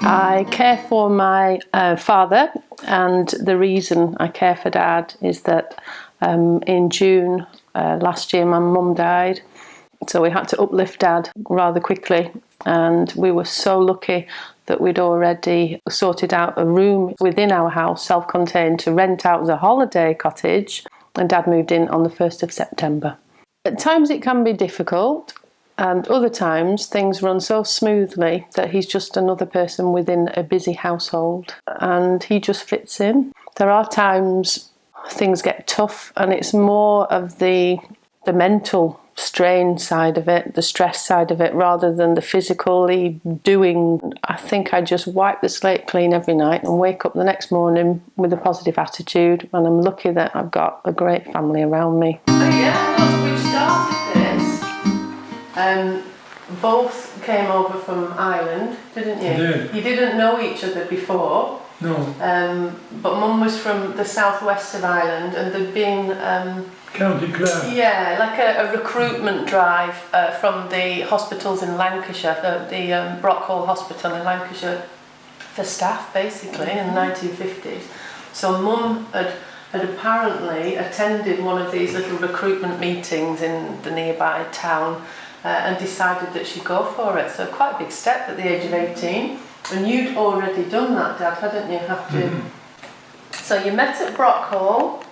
I care for my father, and the reason I care for Dad is that in June last year my mum died, so we had to uplift Dad rather quickly, and we were so lucky that we'd already sorted out a room within our house, self-contained, to rent out as a holiday cottage, and Dad moved in on the 1st of September. At times it can be difficult, and other times things run so smoothly that he's just another person within a busy household and he just fits in. There are times things get tough, and it's more of the mental strain side of it, the stress side of it, rather than the physically doing. I think I just wipe the slate clean every night and wake up the next morning with a positive attitude, and I'm lucky that I've got a great family around me. Oh yeah, look, we've started this. Both came over from Ireland, didn't you? I did. You didn't know each other before. No. But Mum was from the southwest of Ireland, and there'd been County Clare. yeah, like a recruitment drive from the hospitals in Lancashire, the Brockhall Hospital in Lancashire, for staff basically in the 1950s. So Mum had apparently attended one of these little recruitment meetings in the nearby town and decided that she'd go for it. So quite a big step at the age of 18. And you'd already done that, Dad, hadn't you? So you met at Brockhall,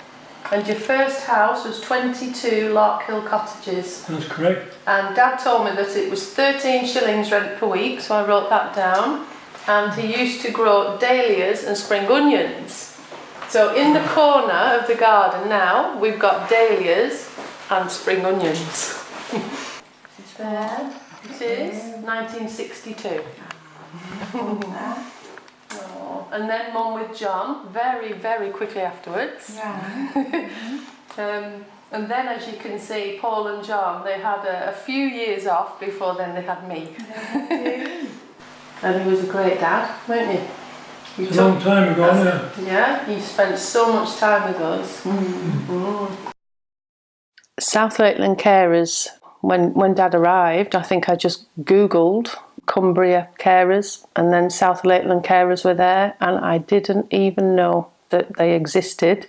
and your first house was 22 Lark Hill Cottages. That's correct. And Dad told me that it was 13 shillings rent per week, so I wrote that down. And he used to grow dahlias and spring onions. So in the corner of the garden now, we've got dahlias and spring onions. It's there. It is 1962. Oh. And then Mum with John, very, very quickly afterwards. Yeah. And then, as you can see, Paul and John, they had a few years off before then they had me. And he was a great dad, weren't you? It's a long time ago now. Yeah, he spent so much time with us. South Lakeland Carers, when Dad arrived, I think I just Googled Cumbria Carers, and then South Lakeland Carers were there, and I didn't even know that they existed,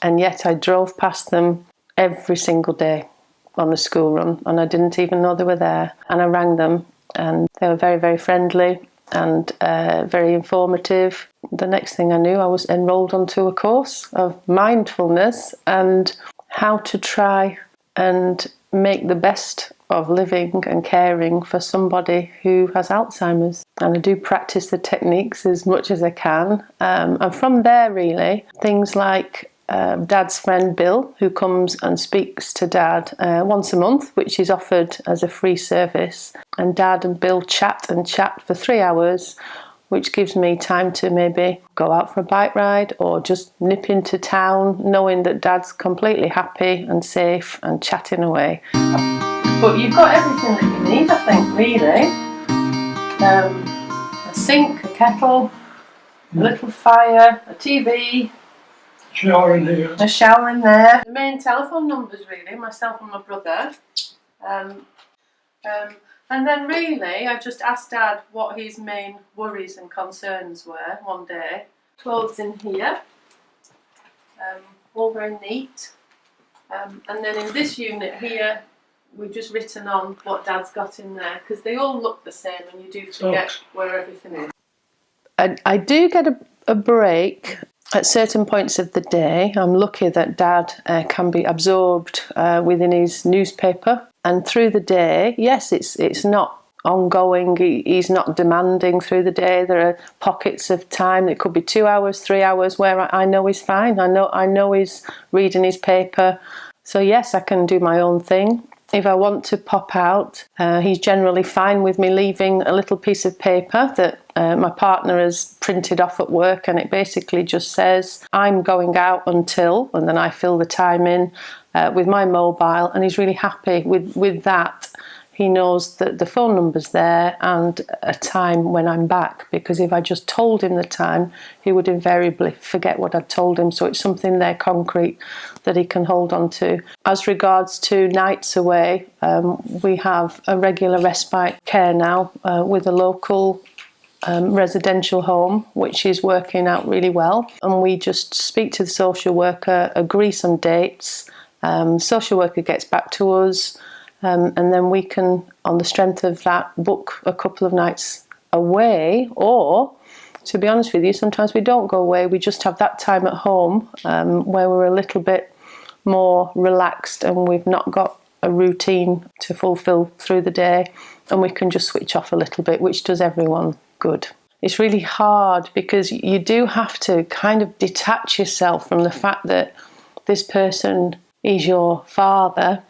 and yet I drove past them every single day on the school run, and I didn't even know they were there. And I rang them, and they were very, very friendly and very informative. The next thing I knew, I was enrolled onto a course of mindfulness and how to try and make the best of living and caring for somebody who has Alzheimer's. And I do practice the techniques as much as I can. And from there, really, things like Dad's friend Bill, who comes and speaks to Dad once a month, which is offered as a free service. And Dad and Bill chat for 3 hours, which gives me time to maybe go out for a bike ride or just nip into town, knowing that Dad's completely happy and safe and chatting away. But you've got everything that you need, I think, really. A sink, a kettle, a little fire, a TV. Shower in here. A shower in there. The main telephone numbers, really, myself and my brother. And then really, I just asked Dad what his main worries and concerns were one day. Clothes in here, all very neat. And then in this unit here, we've just written on what Dad's got in there, because they all look the same and you do forget where everything is. I do get a break at certain points of the day. I'm lucky that Dad can be absorbed within his newspaper. And through the day, yes, it's not ongoing. He's not demanding through the day. There are pockets of time. It could be 2 hours, 3 hours where I know he's fine. I know he's reading his paper. So yes, I can do my own thing. If I want to pop out, he's generally fine with me leaving a little piece of paper that my partner has printed off at work, and it basically just says, I'm going out until, and then I fill the time in with my mobile, and he's really happy with that. He knows that the phone number's there and a time when I'm back, because if I just told him the time, he would invariably forget what I'd told him. So it's something there concrete that he can hold on to. As regards to nights away, we have a regular respite care now with a local residential home, which is working out really well. And we just speak to the social worker, agree some dates. Social worker gets back to us, and then we can, on the strength of that, book a couple of nights away. Or, to be honest with you, sometimes we don't go away. We just have that time at home where we're a little bit more relaxed and we've not got a routine to fulfill through the day, and we can just switch off a little bit, which does everyone good. It's really hard because you do have to kind of detach yourself from the fact that this person is your father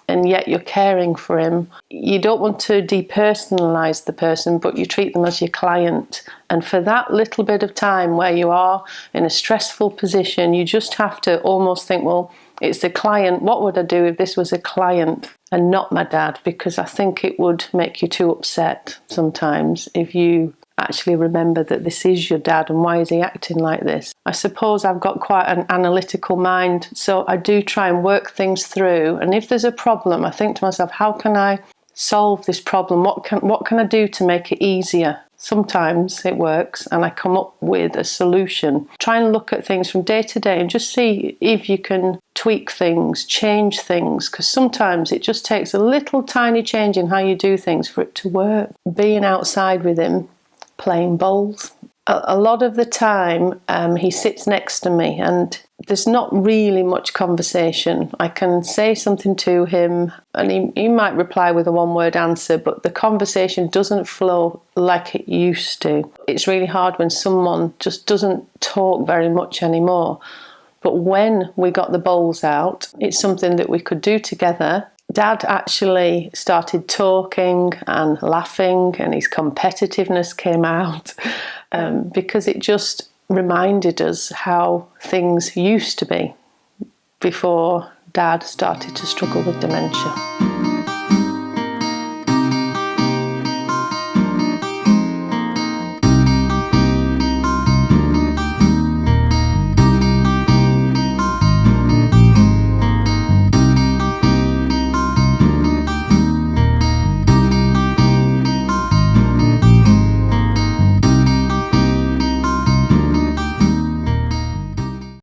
and yet you're caring for him. You don't want to depersonalise the person, but you treat them as your client. And for that little bit of time where you are in a stressful position, you just have to almost think, well, it's the client. What would I do if this was a client and not my dad? Because I think it would make you too upset sometimes if you actually remember that this is your dad and why is he acting like this. I suppose I've got quite an analytical mind, so I do try and work things through. And if there's a problem, I think to myself, how can I solve this problem? What can I do to make it easier? Sometimes it works and I come up with a solution. Try and look at things from day to day and just see if you can tweak things, change things, because sometimes it just takes a little tiny change in how you do things for it to work. Being outside with him, playing bowls. A lot of the time he sits next to me and there's not really much conversation. I can say something to him and he might reply with a one-word answer, but the conversation doesn't flow like it used to. It's really hard when someone just doesn't talk very much anymore. But when we got the bowls out, it's something that we could do together. Dad actually started talking and laughing and his competitiveness came out because it just reminded us how things used to be before Dad started to struggle with dementia.